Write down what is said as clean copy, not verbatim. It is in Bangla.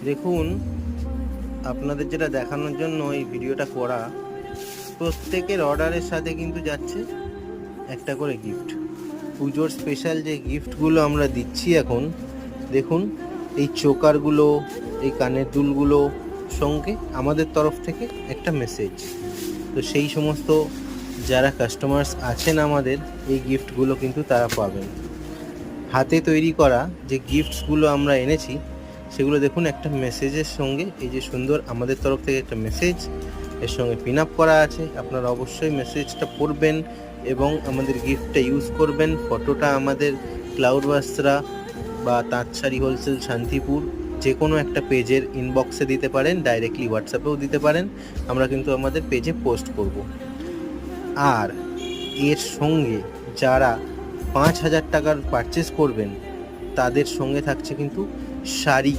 দেখুন, আপনাদের যেটা দেখানোর জন্য এই ভিডিওটা করা, প্রত্যেকের অর্ডারের সাথে কিন্তু যাচ্ছে একটা করে গিফট। পুজোর স্পেশাল যে গিফটগুলো আমরা দিচ্ছি এখন, দেখুন এই চোকারগুলো, এই কানের দুলগুলো, সঙ্গে আমাদের তরফ থেকে একটা মেসেজ। তো সেই সমস্ত যারা কাস্টমার্স আছেন আমাদের, এই গিফটগুলো কিন্তু তারা পাবেন। হাতে তৈরি করা যে গিফটসগুলো আমরা এনেছি, সেগুলো দেখুন একটা মেসেজের সঙ্গে, এই যে সুন্দর আমাদের তরফ থেকে একটা মেসেজ এর সঙ্গে পিন আপ করা আছে। আপনারা অবশ্যই মেসেজটা পড়বেন এবং আমাদের গিফটটা ইউজ করবেন। ফটোটা আমাদের ক্লাউড বাস্ত্রা বা তাঁতশাড়ি হোলসেল শান্তিপুর যে কোনো একটা পেজের ইনবক্সে দিতে পারেন, ডাইরেক্টলি হোয়াটসঅ্যাপেও দিতে পারেন। আমরা কিন্তু আমাদের পেজে পোস্ট করব। আর এর সঙ্গে যারা 5,000 টাকার পারচেস করবেন, তাদের সঙ্গে থাকছে কিন্তু শাড়ি